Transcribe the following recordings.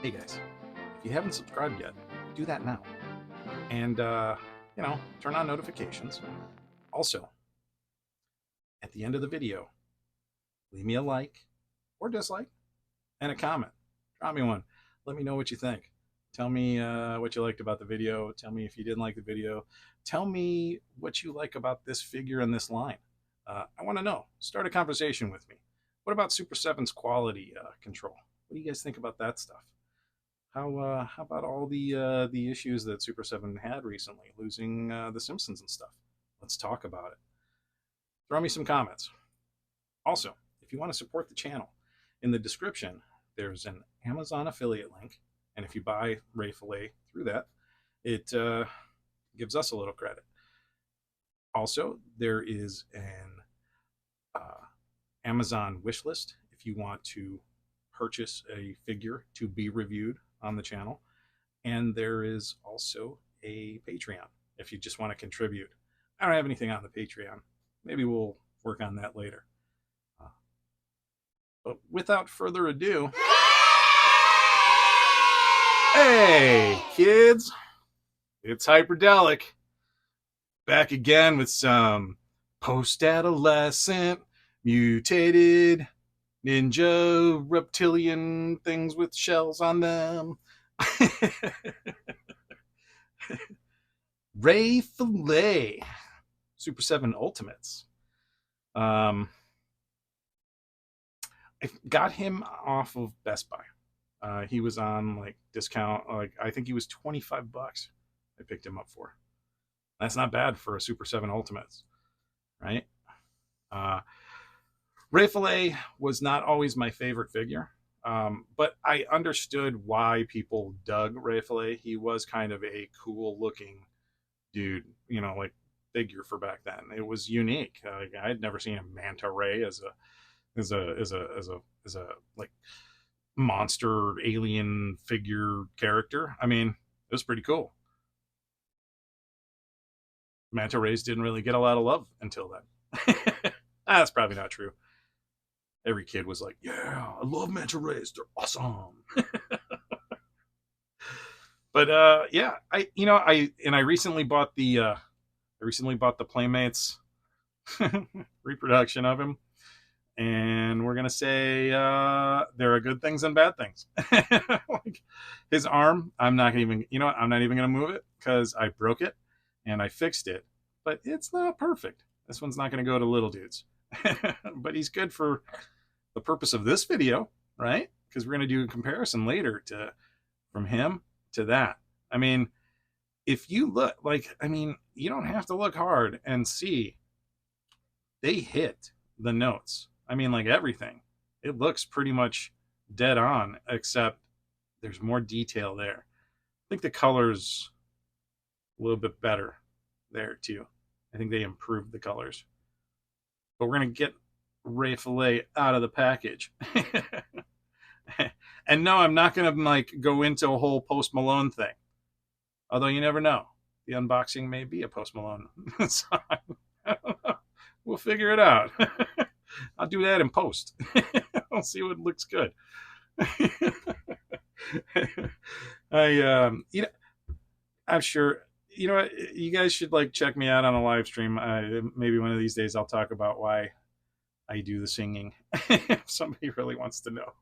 Hey guys, if you haven't subscribed yet, do that now. And, turn on notifications. Also, at the end of the video, leave me a like or dislike and a comment. Drop me one. Let me know what you think. Tell me what you liked about the video. Tell me if you didn't like the video. Tell me what you like about this figure and this line. I want to know. Start a conversation with me. What about Super7's quality control? What do you guys think about that stuff? How about all the issues that Super7 had recently, losing the Simpsons and stuff? Let's talk about it. Throw me some comments. Also, if you want to support the channel, in the description there's an Amazon affiliate link, and if you buy Ray Filet through that, it gives us a little credit. Also, there is an Amazon wish list if you want to purchase a figure to be reviewed on the channel. And there is also a Patreon if you just want to contribute. I don't have anything on the Patreon. Maybe we'll work on that later. But without further ado, hey kids, it's Hyperdellic, back again with some post-adolescent mutated ninja reptilian things with shells on them. Ray Filet, Super7 Ultimates. I got him off of Best Buy. He was on like discount. Like I think he was $25. I picked him up for. That's not bad for a Super7 Ultimates, right? Ray Filet was not always my favorite figure, but I understood why people dug Ray Filet. He was kind of a cool looking dude, like figure for back then. It was unique. I had never seen a manta ray as a like monster alien figure character. I mean, it was pretty cool. Manta rays didn't really get a lot of love until then. That's probably not true. Every kid was like, "Yeah, I love manta rays. They're awesome." But yeah, I recently bought the Playmates reproduction of him, and we're gonna say there are good things and bad things. Like his arm, I'm not even gonna move it because I broke it and I fixed it, but it's not perfect. This one's not gonna go to little dudes, but he's good for the purpose of this video, right? Because we're gonna do a comparison later to from him to that. I mean, if you look, you don't have to look hard and see they hit the notes. I mean, like everything. It looks pretty much dead on, except there's more detail there. I think the color's a little bit better there too. I think they improved the colors. But we're gonna get Ray Filet out of the package. And no, I'm not gonna go into a whole Post Malone thing. Although you never know. The unboxing may be a Post Malone song. We'll figure it out. I'll do that in post. I'll see what looks good. I'm sure you guys should check me out on a live stream. Maybe one of these days I'll talk about why I do the singing. If somebody really wants to know.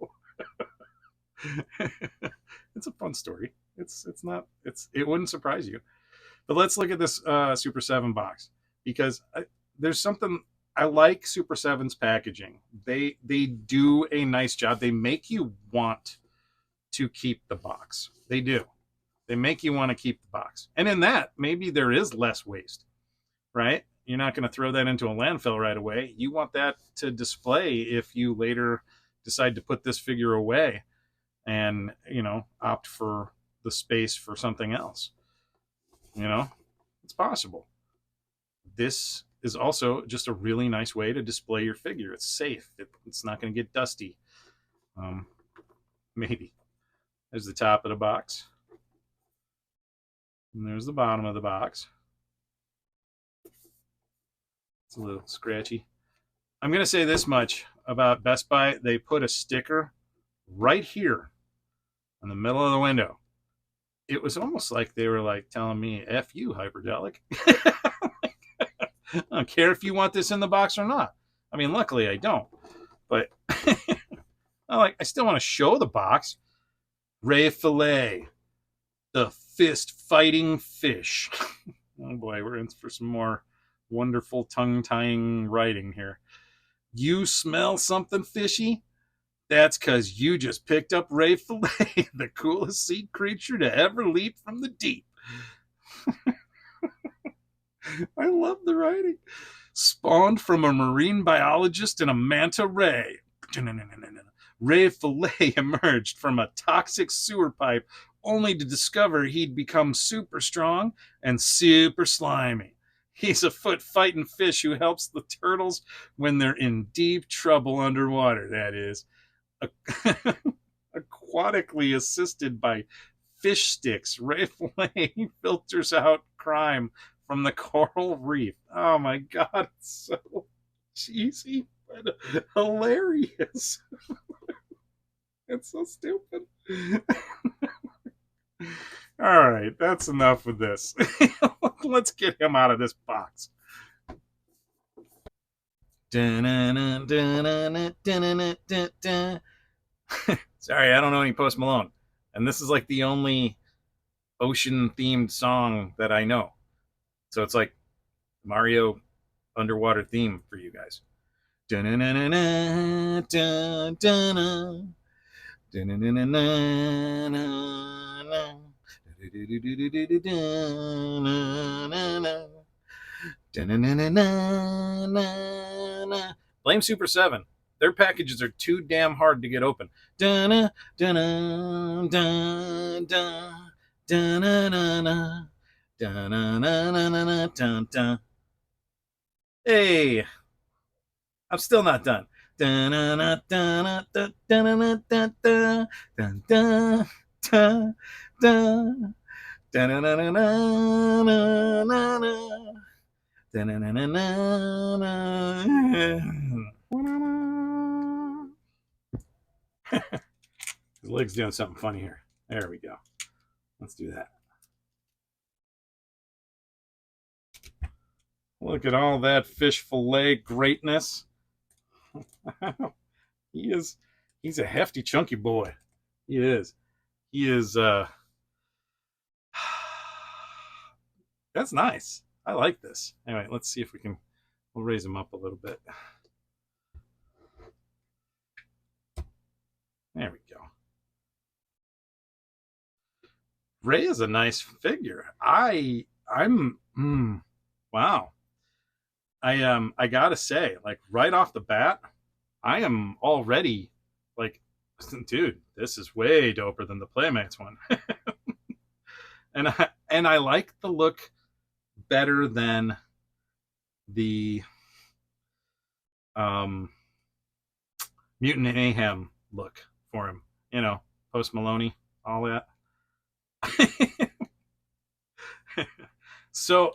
It's a fun story. It wouldn't surprise you. But let's look at this Super7 box, because there's something I like. Super7's packaging. They do a nice job. They make you want to keep the box. They do. They make you want to keep the box. And in that, maybe there is less waste, right? You're not going to throw that into a landfill right away. You want that to display if you later decide to put this figure away and, opt for the space for something else. It's possible. This is also just a really nice way to display your figure. It's safe. It's not going to get dusty. Maybe. There's the top of the box. And there's the bottom of the box. It's a little scratchy. I'm going to say this much about Best Buy. They put a sticker right here. in the middle of the window. It was almost like they were like telling me, F you, Hyperdellic. I don't care if you want this in the box or not. I mean, luckily I don't. But I still want to show the box. Ray Filet, the fist fighting fish. Oh boy, we're in for some more wonderful tongue tying writing here. You smell something fishy? That's because you just picked up Ray Filet, the coolest sea creature to ever leap from the deep. I love the writing. Spawned from a marine biologist and a manta ray. Ray Filet emerged from a toxic sewer pipe only to discover he'd become super strong and super slimy. He's a foot fighting fish who helps the turtles when they're in deep trouble underwater, that is. Aquatically assisted by fish sticks, Ray Filet filters out crime from the coral reef. Oh my god, it's so cheesy but hilarious. It's so stupid. All right, that's enough of this. Let's get him out of this box. Sorry, I don't know any Post Malone. And this is like the only ocean themed song that I know. So it's like Mario underwater theme for you guys. Blame Super7. Their packages are too damn hard to get open. Hey, I'm still not done. His leg's doing something funny here. There we go. Let's do that. Look at all that fish fillet greatness. He's a hefty, chunky boy. He is. That's nice. I like this. Anyway, let's see if we'll raise him up a little bit. There we go. Ray is a nice figure. Wow. I gotta say, like right off the bat, I am already like, dude, this is way doper than the Playmates one. and I like the look better than the Mutant Mayhem look for him. You know, Post Maloney, all that. So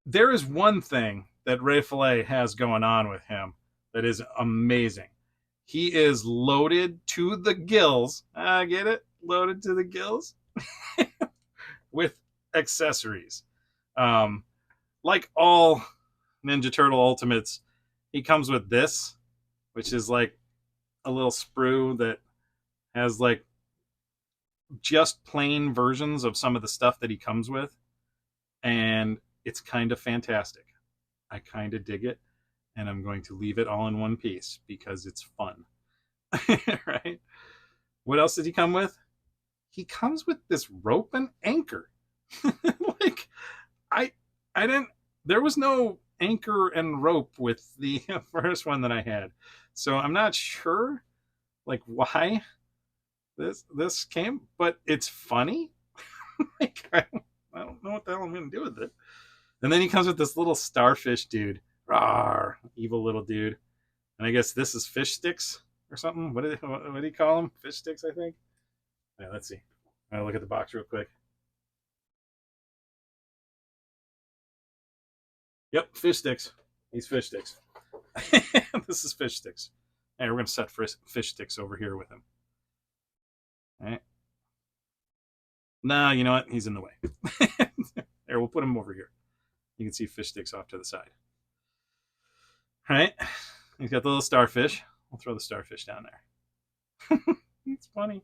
there is one thing that Ray Filet has going on with him that is amazing. He is loaded to the gills. I get it? Loaded to the gills with accessories. Like all Ninja Turtle Ultimates, he comes with this, which is like a little sprue that has like just plain versions of some of the stuff that he comes with. And it's kind of fantastic. I kind of dig it. And I'm going to leave it all in one piece because it's fun. Right? What else did he come with? He comes with this rope and anchor. Like, I didn't, there was no anchor and rope with the first one that I had. So I'm not sure like why this came, but it's funny. Like, I don't know what the hell I'm going to do with it. And then he comes with this little starfish dude. Rawr, evil little dude. And I guess this is fish sticks or something. What do you call them? Fish sticks, I think. Yeah, let's see. I'll look at the box real quick. Yep, fish sticks. These fish sticks. This is fish sticks. And we're going to set fish sticks over here with him. All right. Nah, you know what? He's in the way. There, we'll put him over here. You can see fish sticks off to the side. All right. He's got the little starfish. We'll throw the starfish down there. It's funny.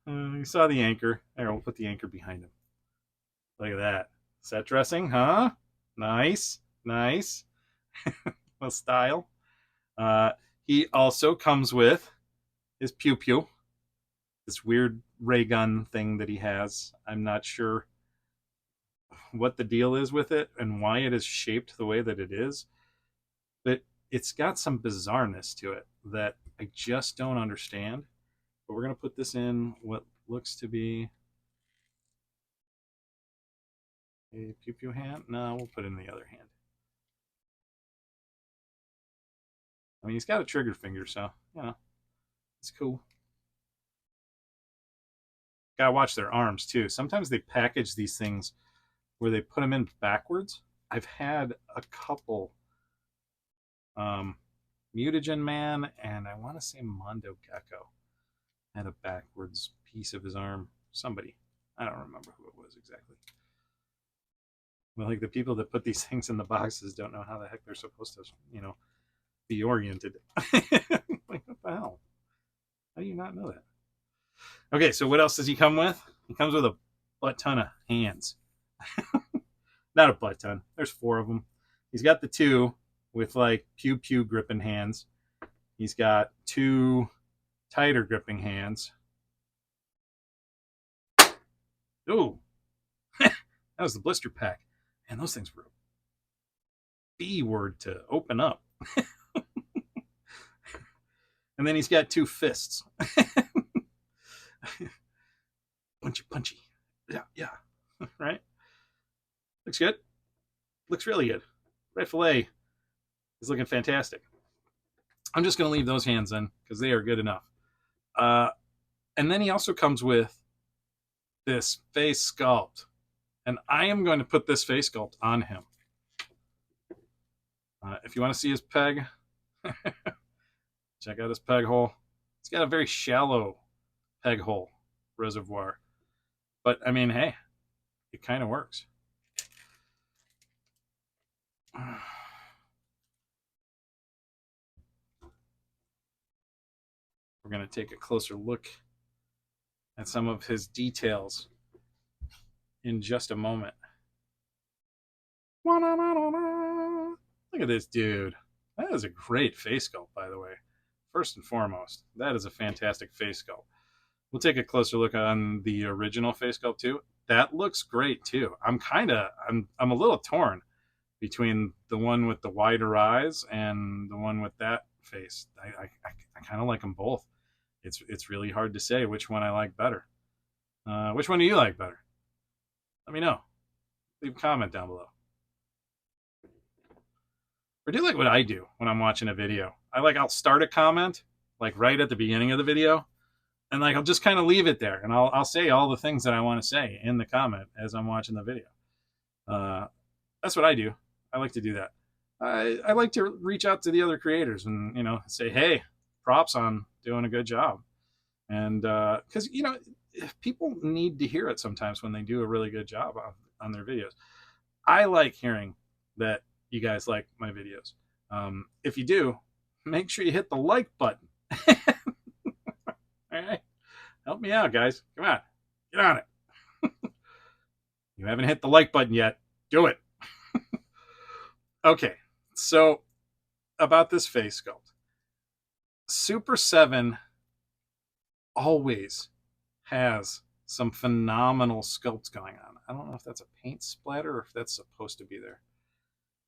You saw the anchor. There, we'll put the anchor behind him. Look at that. Set dressing, huh? Nice. Nice. Little style. He also comes with his pew pew. This weird ray gun thing that he has. I'm not sure what the deal is with it and why it is shaped the way that it is, but it's got some bizarreness to it that I just don't understand. But we're going to put this in what looks to be a pew pew hand. No, we'll put it in the other hand. I mean, he's got a trigger finger, so, you know, it's cool. Gotta watch their arms, too. Sometimes they package these things where they put them in backwards. I've had a couple Mutagen Man and I want to say Mondo Gecko had a backwards piece of his arm. Somebody. I don't remember who it was exactly. Well, like the people that put these things in the boxes don't know how the heck they're supposed to, you know, be oriented. Like, what the hell? How do you not know that? Okay, so what else does he come with? He comes with a butt ton of hands. Not a butt ton. There's 4 of them. He's got the 2 with like pew pew gripping hands. He's got 2 tighter gripping hands. Ooh, that was the blister pack. And those things were a B word to open up. And then he's got 2 fists. Punchy, punchy. Yeah, yeah. Right? Looks good. Looks really good. Red Filet is looking fantastic. I'm just going to leave those hands in because they are good enough. And then he also comes with this face sculpt. And I am going to put this face sculpt on him. If you want to see his peg, check out his peg hole. It's got a very shallow peg hole reservoir. But, I mean, hey, it kind of works. We're going to take a closer look at some of his details in just a moment. Look at this dude. That is a great face sculpt, by the way. First and foremost, that is a fantastic face sculpt. We'll take a closer look on the original face sculpt too. That looks great too. I'm a little torn between the one with the wider eyes and the one with that face. I kind of like them both. It's really hard to say which one I like better. Which one do you like better? Let me know. Leave a comment down below. Or do like what I do when I'm watching a video. I'll start a comment like right at the beginning of the video, and like I'll just kind of leave it there, and I'll say all the things that I want to say in the comment as I'm watching the video. That's what I do. I like to do that. I like to reach out to the other creators and, you know, say, hey, props on doing a good job. And because, you know, people need to hear it sometimes when they do a really good job on their videos. I like hearing that you guys like my videos. If you do, make sure you hit the like button. All right. Help me out, guys. Come on. Get on it. You haven't hit the like button yet. Do it. Okay. So, about this face sculpt. Super7 always has some phenomenal sculpts going on. I don't know if that's a paint splatter or if that's supposed to be there.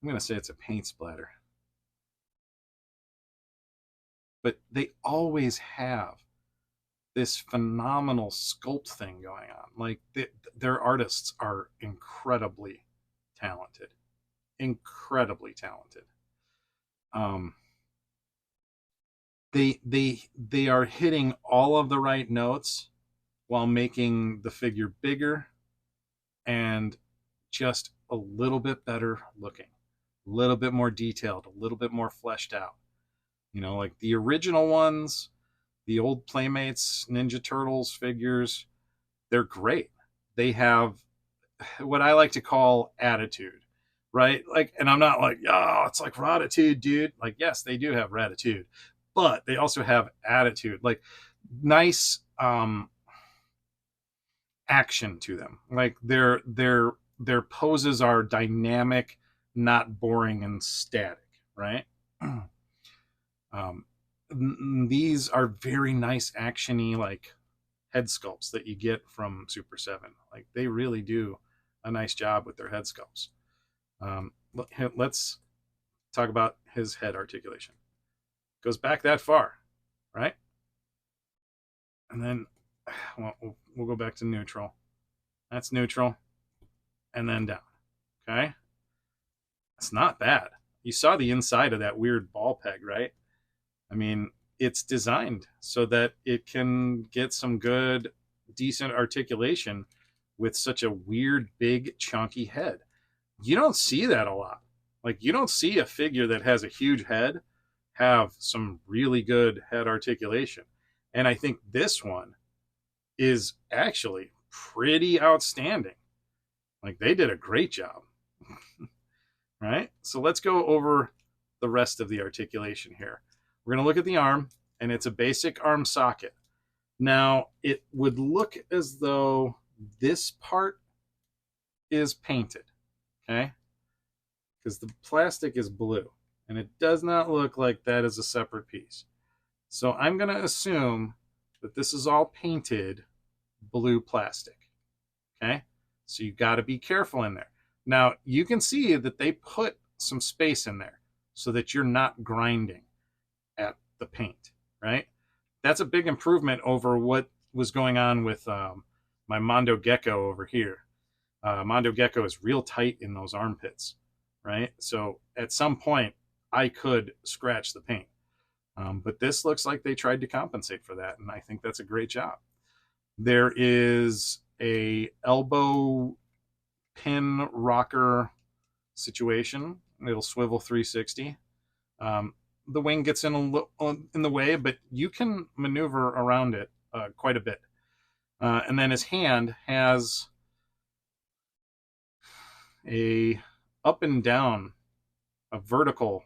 I'm going to say it's a paint splatter. But they always have this phenomenal sculpt thing going on. Like, their artists are incredibly talented. Incredibly talented. They are hitting all of the right notes while making the figure bigger and just a little bit better looking, a little bit more detailed, a little bit more fleshed out. You know, like the original ones, the old Playmates Ninja Turtles figures, they're great. They have what I like to call attitude, right? Like, and I'm not like, oh, it's like Ratitude, dude. Like, yes, they do have Ratitude, but they also have attitude, like nice action to them. Like their poses are dynamic, not boring and static, right? um, these are very nice actiony like head sculpts that you get from Super7. Like they really do a nice job with their head sculpts. Let's talk about his head articulation. Goes back that far, right? And then we'll go back to neutral. That's neutral, and then down. Okay, it's not bad. You saw the inside of that weird ball peg, right? I mean, it's designed so that it can get some good, decent articulation with such a weird, big, chunky head. You don't see that a lot. Like, you don't see a figure that has a huge head have some really good head articulation. And I think this one is actually pretty outstanding. Like, they did a great job. Right? So let's go over the rest of the articulation here. We're going to look at the arm, and it's a basic arm socket. Now, it would look as though this part is painted, okay? Because the plastic is blue, and it does not look like that is a separate piece. So I'm going to assume that this is all painted blue plastic, okay? So you got to be careful in there. Now, you can see that they put some space in there so that you're not grinding at the paint, right? That's a big improvement over what was going on with my Mondo Gecko over here. Mondo Gecko is real tight in those armpits, right? So at some point, I could scratch the paint. But this looks like they tried to compensate for that, and I think that's a great job. There is a elbow pin rocker situation. It'll swivel 360. The wing gets in the way, but you can maneuver around it quite a bit. And then his hand has a up and down, a vertical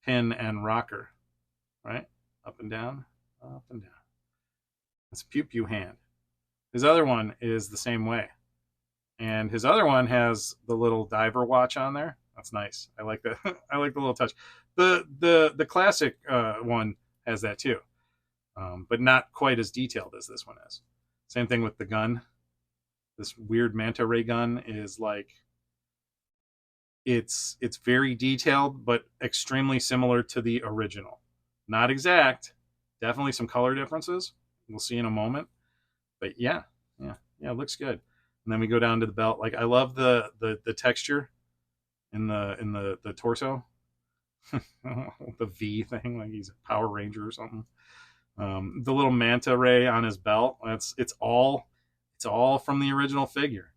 pin and rocker, right? Up and down, up and down. It's a pew pew hand. His other one is the same way. And his other one has the little diver watch on there. That's nice. I like that. I like the little touch. The classic one has that too, but not quite as detailed as this one is. Same thing with the gun. This weird manta ray gun is like it's very detailed, but extremely similar to the original. Not exact. Definitely some color differences. We'll see in a moment. But yeah, it looks good. And then we go down to the belt. Like I love the texture in the torso. The V thing, like he's a Power Ranger or something. The little manta ray on his belt. It's all from the original figure.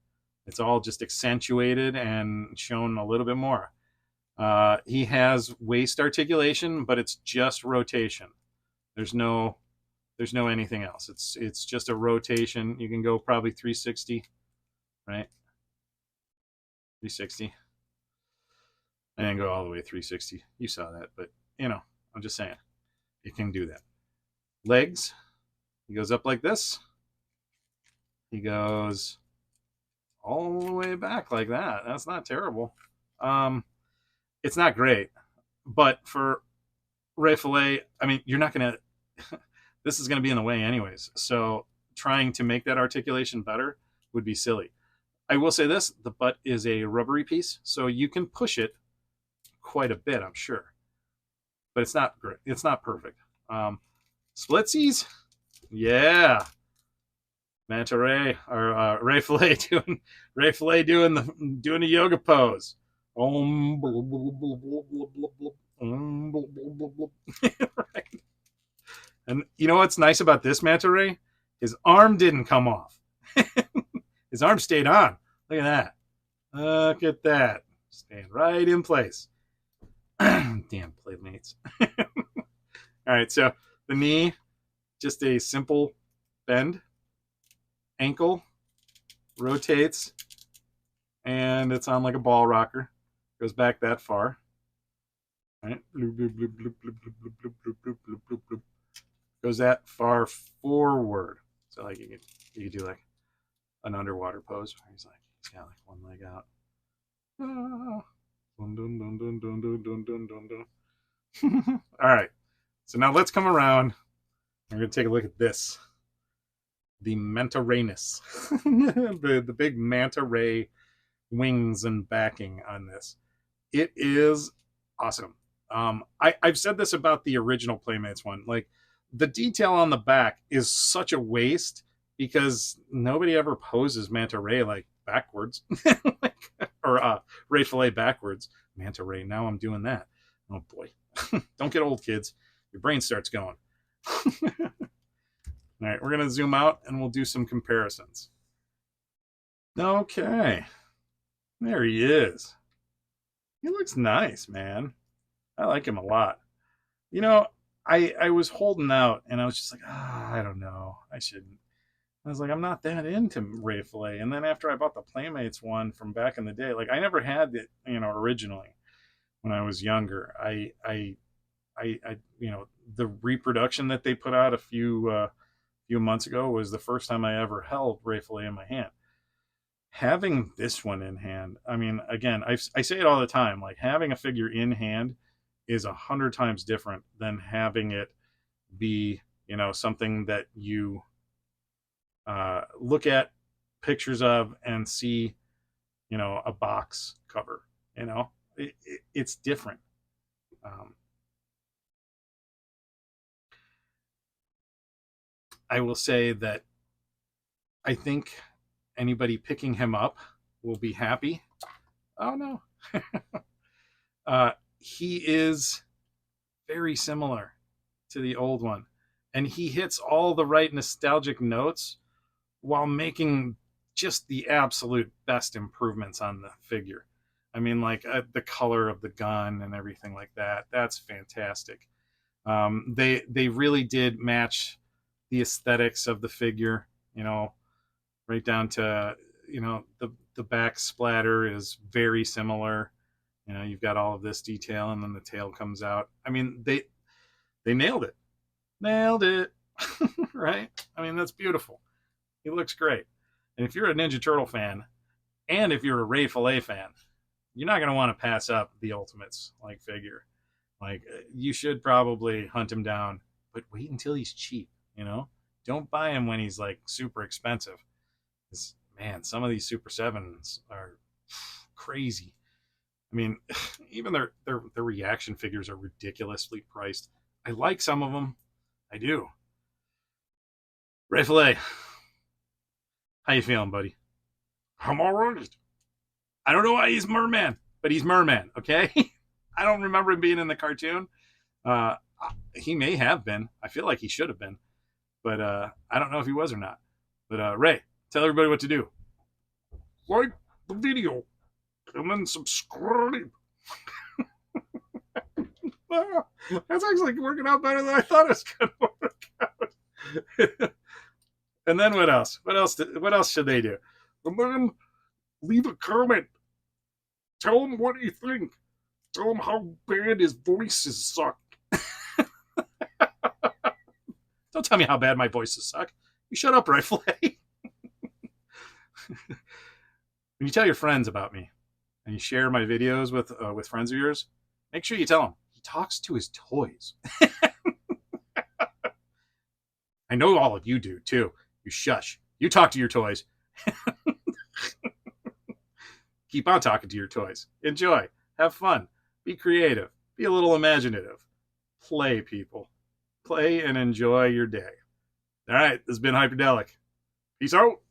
It's all just accentuated and shown a little bit more. He has waist articulation, but it's just rotation. There's no anything else. It's just a rotation. You can go probably 360, right? 360. And go all the way 360. You saw that, but I'm just saying it can do that. Legs, he goes up like this. He goes all the way back like that. That's not terrible. It's not great, but for Ray Filet, I mean, you're not gonna. This is gonna be in the way anyways. So trying to make that articulation better would be silly. I will say this: the butt is a rubbery piece, so you can push it quite a bit, I'm sure, but it's not great. It's not perfect. Splitsies, yeah. Manta Ray or Ray Filet doing the yoga pose. Right. And you know what's nice about this Manta Ray? His arm didn't come off. His arm stayed on. Look at that. Look at that. Staying right in place. Damn Playmates. All right, so the knee, just a simple bend. ankle rotates, and it's on like a ball rocker. Goes back that far. Right? Bloop, bloop, bloop, bloop, bloop, bloop, bloop, bloop, bloop, bloop, bloop, bloop, bloop. Goes that far forward. So like you could do like an underwater pose where he's got like one leg out. Ah. Dun, dun, dun, dun, dun, dun, dun, dun, dun, dun. All right. So now let's come around. We're going to take a look at this. The manta rayness. the big manta ray wings and backing on this. It is awesome. I've said this about the original Playmates one. Like, the detail on the back is such a waste because nobody ever poses manta ray like backwards. Or ray fillet backwards. Manta ray. Now I'm doing that. Oh boy. Don't get old, kids. Your brain starts going. All right, we're going to zoom out and we'll do some comparisons. Okay. There he is. He looks nice, man. I like him a lot. You know, I was holding out and I was just like, I don't know. I shouldn't. I was like, I'm not that into Ray Filet. And then after I bought the Playmates one from back in the day, like I never had it, originally when I was younger. I the reproduction that they put out a few months ago was the first time I ever held Ray Filet in my hand. Having this one in hand, I mean, again, I say it all the time, like having a figure in hand is 100 times different than having it be, something that you look at pictures of and see, a box cover. It's different. I will say that I think anybody picking him up will be happy. Oh no. He is very similar to the old one, and he hits all the right nostalgic notes while making just the absolute best improvements on the figure. I mean, like the color of the gun and everything like that. That's fantastic. They really did match the aesthetics of the figure. Right down to the back splatter is very similar. You've got all of this detail, and then the tail comes out. I mean, they nailed it. Nailed it. Right? I mean, that's beautiful. He looks great. And if you're a Ninja Turtle fan, and if you're a Ray Filet fan, you're not going to want to pass up the Ultimates like figure. Like, you should probably hunt him down, but wait until he's cheap. Don't buy him when he's like super expensive. Man, some of these Super7s are crazy. I mean, even their reaction figures are ridiculously priced. I like some of them. I do. Ray Filet, how you feeling, buddy? I'm all right. I don't know why he's Merman, but he's Merman, okay? I don't remember him being in the cartoon. He may have been. I feel like he should have been. But I don't know if he was or not. But Ray, tell everybody what to do. Like the video and then subscribe. That's actually working out better than I thought it was going to work out. And then what else? What else should they do? And then leave a comment. Tell him what you think. Tell him how bad his voices suck. Don't tell me how bad my voices suck. You shut up, Ray Filet. When you tell your friends about me and you share my videos with friends of yours, make sure you tell them he talks to his toys. I know all of you do too. You shush. You talk to your toys. Keep on talking to your toys. Enjoy. Have fun. Be creative. Be a little imaginative. Play, people. Play and enjoy your day. All right, this has been Hyperdellic. Peace out.